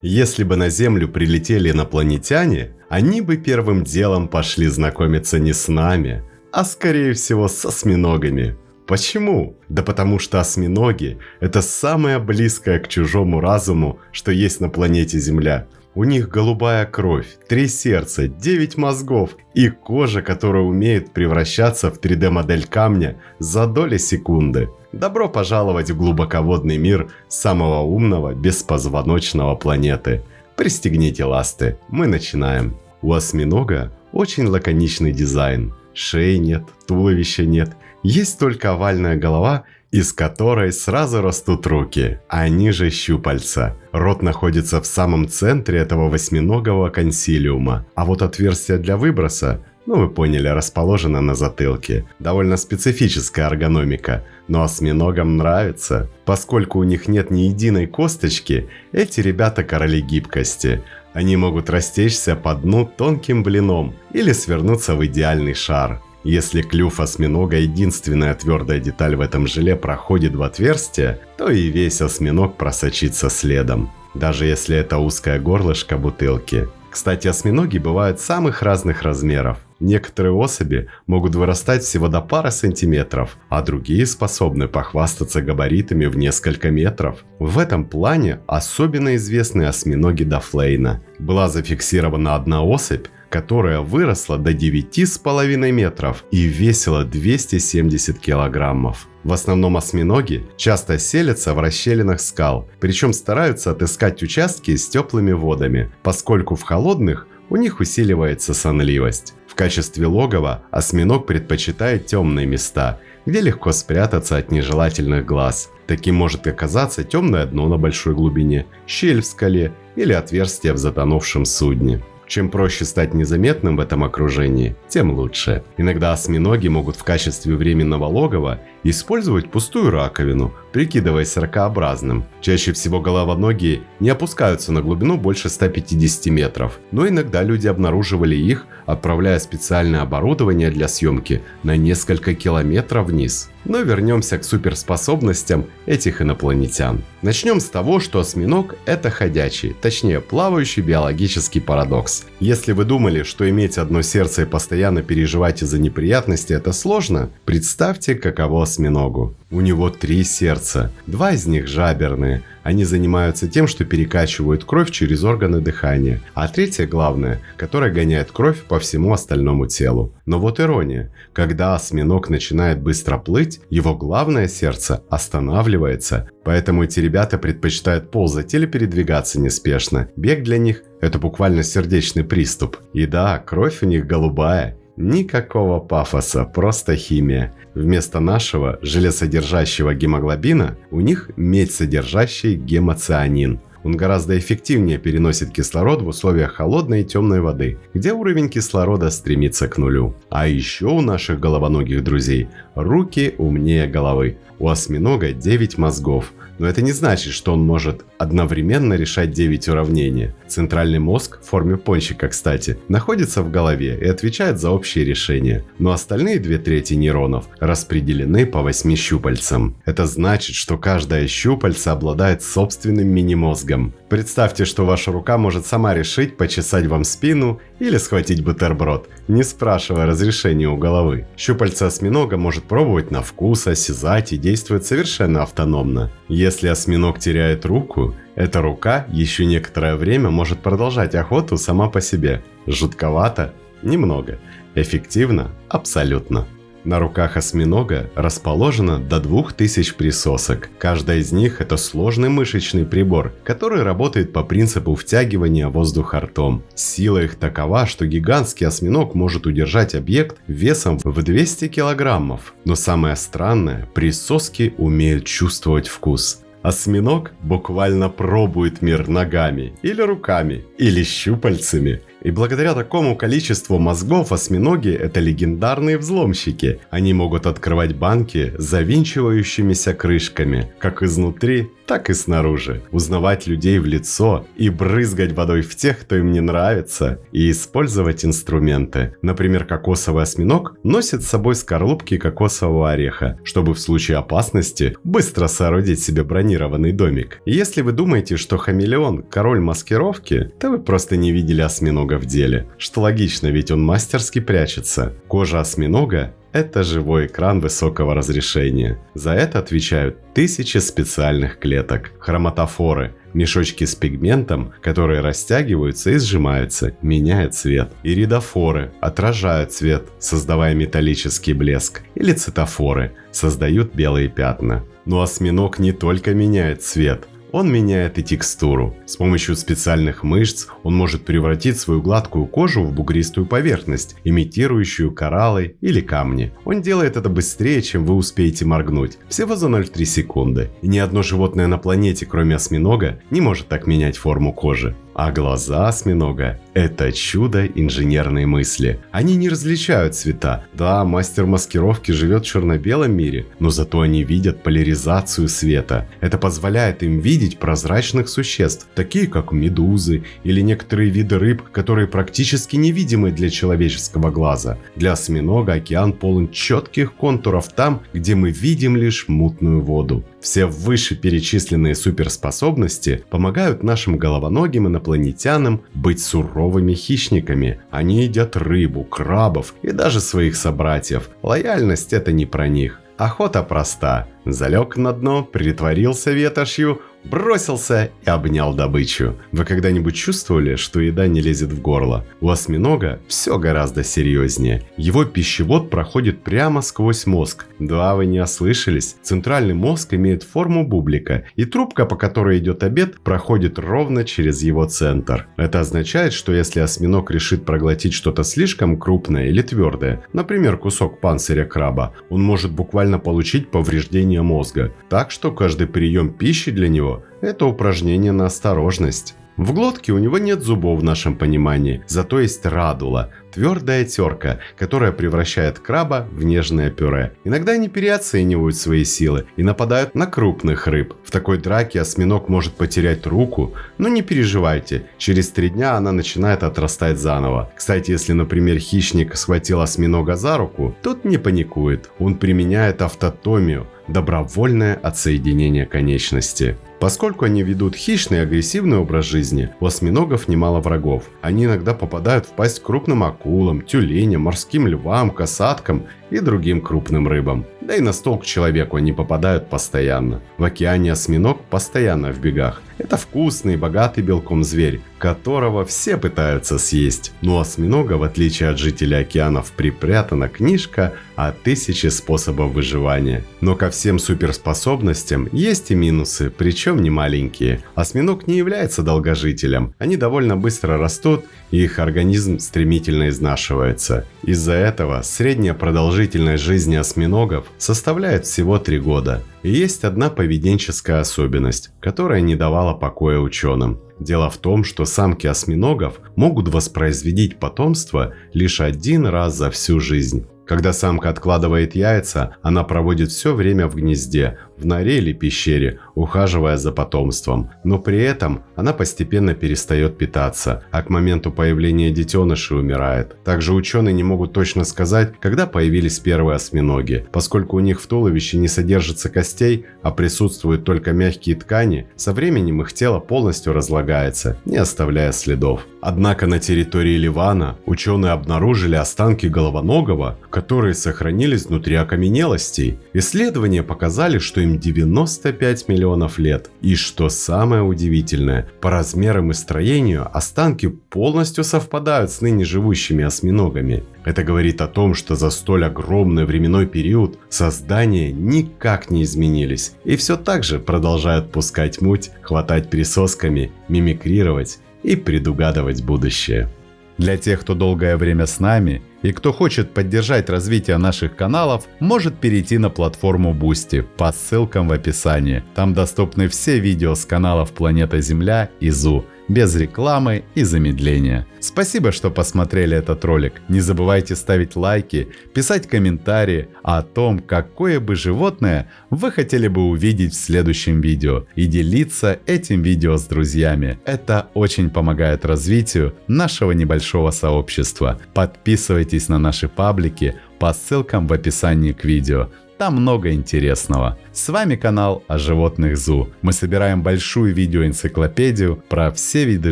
Если бы на Землю прилетели инопланетяне, они бы первым делом пошли знакомиться не с нами, а скорее всего с осьминогами. Почему? Да потому что осьминоги – это самое близкое к чужому разуму, что есть на планете Земля. У них голубая кровь, 3 сердца, 9 мозгов и кожа, которая умеет превращаться в 3D-модель камня за доли секунды. Добро пожаловать в глубоководный мир самого умного беспозвоночного планеты. Пристегните ласты, мы начинаем. У осьминога очень лаконичный дизайн. Шеи нет, туловища нет. Есть только овальная голова, из которой сразу растут руки, они же щупальца. Рот находится в самом центре этого восьминогого консилиума, а вот отверстие для выброса, вы поняли, расположено на затылке. Довольно специфическая эргономика, но осьминогам нравится. Поскольку у них нет ни единой косточки, эти ребята короли гибкости. Они могут растечься по дну тонким блином или свернуться в идеальный шар. Если клюв осьминога, единственная твердая деталь в этом желе, проходит в отверстие, то и весь осьминог просочится следом. Даже если это узкое горлышко бутылки. Кстати, осьминоги бывают самых разных размеров. Некоторые особи могут вырастать всего до пары сантиметров, а другие способны похвастаться габаритами в несколько метров. В этом плане особенно известны осьминоги Дафлейна. Была зафиксирована одна особь, которая выросла до 9,5 метров и весила 270 килограммов. В основном осьминоги часто селятся в расщелинах скал, причем стараются отыскать участки с теплыми водами, поскольку в холодных у них усиливается сонливость. В качестве логова осьминог предпочитает темные места, где легко спрятаться от нежелательных глаз. Таким может оказаться темное дно на большой глубине, щель в скале или отверстие в затонувшем судне. Чем проще стать незаметным в этом окружении, тем лучше. Иногда осьминоги могут в качестве временного логова использовать пустую раковину, прикидываясь ракообразным. Чаще всего головоногие не опускаются на глубину больше 150 метров, но иногда люди обнаруживали их, отправляя специальное оборудование для съемки на несколько километров вниз. Но вернемся к суперспособностям этих инопланетян. Начнем с того, что осьминог – это ходячий, точнее плавающий биологический парадокс. Если вы думали, что иметь одно сердце и постоянно переживать из-за неприятностей – это сложно, представьте, каково осьминогу. У него 3 сердца, 2 из них жаберные. Они занимаются тем, что перекачивают кровь через органы дыхания, а третье, главное, которое гоняет кровь по всему остальному телу. Но вот ирония, когда осьминог начинает быстро плыть, его главное сердце останавливается, поэтому эти ребята предпочитают ползать или передвигаться неспешно. Бег для них – это буквально сердечный приступ. И да, кровь у них голубая. Никакого пафоса, просто химия. Вместо нашего железосодержащего гемоглобина у них медь-содержащий гемоцианин. Он гораздо эффективнее переносит кислород в условиях холодной и темной воды, где уровень кислорода стремится к нулю. А еще у наших головоногих друзей руки умнее головы. У осьминога 9 мозгов. Но это не значит, что он может одновременно решать 9 уравнений. Центральный мозг, в форме пончика, кстати, находится в голове и отвечает за общие решения. Но остальные 2/3 нейронов распределены по 8 щупальцам. Это значит, что каждое щупальце обладает собственным мини-мозгом. Представьте, что ваша рука может сама решить почесать вам спину или схватить бутерброд, не спрашивая разрешения у головы. Щупальце осьминога может пробовать на вкус, осязать и действует совершенно автономно. Если осьминог теряет руку, эта рука еще некоторое время может продолжать охоту сама по себе. Жутковато? Немного. Эффективно? Абсолютно. На руках осьминога расположено до 2000 присосок. Каждая из них – это сложный мышечный прибор, который работает по принципу втягивания воздуха ртом. Сила их такова, что гигантский осьминог может удержать объект весом в 200 килограммов. Но самое странное – присоски умеют чувствовать вкус. Осьминог буквально пробует мир ногами, или руками, или щупальцами. И благодаря такому количеству мозгов осьминоги – это легендарные взломщики. Они могут открывать банки с завинчивающимися крышками, как изнутри, так и снаружи. Узнавать людей в лицо и брызгать водой в тех, кто им не нравится. И использовать инструменты. Например, кокосовый осьминог носит с собой скорлупки кокосового ореха, чтобы в случае опасности быстро соорудить себе бронированный домик. И если вы думаете, что хамелеон – король маскировки, то вы просто не видели осьминога в деле. Что логично, ведь он мастерски прячется. Кожа осьминога – это живой экран высокого разрешения. За это отвечают тысячи специальных клеток. Хроматофоры – мешочки с пигментом, которые растягиваются и сжимаются, меняя цвет. Иридофоры отражают цвет, создавая металлический блеск. Или цитофоры создают белые пятна. Но осьминог не только меняет цвет. Он меняет и текстуру. С помощью специальных мышц он может превратить свою гладкую кожу в бугристую поверхность, имитирующую кораллы или камни. Он делает это быстрее, чем вы успеете моргнуть, всего за 0,3 секунды. И ни одно животное на планете, кроме осьминога, не может так менять форму кожи. А глаза осьминога – это чудо инженерной мысли. Они не различают цвета. Да, мастер маскировки живет в черно-белом мире, но зато они видят поляризацию света. Это позволяет им видеть прозрачных существ, такие как медузы или некоторые виды рыб, которые практически невидимы для человеческого глаза. Для осьминога океан полон четких контуров там, где мы видим лишь мутную воду. Все вышеперечисленные суперспособности помогают нашим головоногим инопланетянам быть суровыми хищниками. Они едят рыбу, крабов и даже своих собратьев. Лояльность – это не про них. Охота проста. Залег на дно, притворился ветошью, бросился и обнял добычу. Вы когда-нибудь чувствовали, что еда не лезет в горло? У осьминога все гораздо серьезнее. Его пищевод проходит прямо сквозь мозг. Да, вы не ослышались. Центральный мозг имеет форму бублика, и трубка, по которой идет обед, проходит ровно через его центр. Это означает, что если осьминог решит проглотить что-то слишком крупное или твердое, например, кусок панциря краба, он может буквально получить повреждение мозга. Так что каждый прием пищи для него – это упражнение на осторожность. В глотке у него нет зубов в нашем понимании, зато есть радула – твердая терка, которая превращает краба в нежное пюре. Иногда они переоценивают свои силы и нападают на крупных рыб. В такой драке осьминог может потерять руку, но не переживайте, через 3 дня она начинает отрастать заново. Кстати, если, например, хищник схватил осьминога за руку, тот не паникует, он применяет автотомию – добровольное отсоединение конечности. Поскольку они ведут хищный и агрессивный образ жизни, у осьминогов немало врагов. Они иногда попадают в пасть крупным акулам, тюленям, морским львам, касаткам и другим крупным рыбам. Да и на стол к человеку они попадают постоянно. В океане осьминог постоянно в бегах. Это вкусный, богатый белком зверь, которого все пытаются съесть. Но у осьминога, в отличие от жителей океанов, припрятана книжка о 1000 способов выживания. Но ко всем суперспособностям есть и минусы, причем не маленькие. Осьминог не является долгожителем. Они довольно быстро растут, и их организм стремительно изнашивается. Из-за этого средняя продолжительность жизни осьминогов составляет всего 3 года. И есть одна поведенческая особенность, которая не давала покоя ученым. Дело в том, что самки осьминогов могут воспроизводить потомство лишь 1 раз за всю жизнь. Когда самка откладывает яйца, она проводит все время в гнезде, в норе или пещере, ухаживая за потомством. Но при этом она постепенно перестает питаться, а к моменту появления детенышей умирает. Также ученые не могут точно сказать, когда появились первые осьминоги. Поскольку у них в туловище не содержится костей, а присутствуют только мягкие ткани, со временем их тело полностью разлагается, не оставляя следов. Однако на территории Ливана ученые обнаружили останки головоногого, которые сохранились внутри окаменелостей. Исследования показали, что им 95 миллионов лет. И что самое удивительное, по размерам и строению останки полностью совпадают с ныне живущими осьминогами. Это говорит о том, что за столь огромный временной период создания никак не изменились. И все так же продолжают пускать муть, хватать присосками, мимикрировать и предугадывать будущее. Для тех, кто долгое время с нами и кто хочет поддержать развитие наших каналов, может перейти на платформу Boosty по ссылкам в описании. Там доступны все видео с каналов Планета Земля и ЗУ. без рекламы и замедления. Спасибо, что посмотрели этот ролик. Не забывайте ставить лайки, писать комментарии о том, какое бы животное вы хотели бы увидеть в следующем видео, и делиться этим видео с друзьями. Это очень помогает развитию нашего небольшого сообщества. Подписывайтесь на наши паблики по ссылкам в описании к видео. Там много интересного. С вами канал о животных ЗУ. Мы собираем большую видеоэнциклопедию про все виды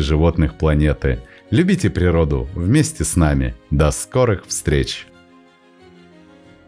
животных планеты. Любите природу вместе с нами. До скорых встреч!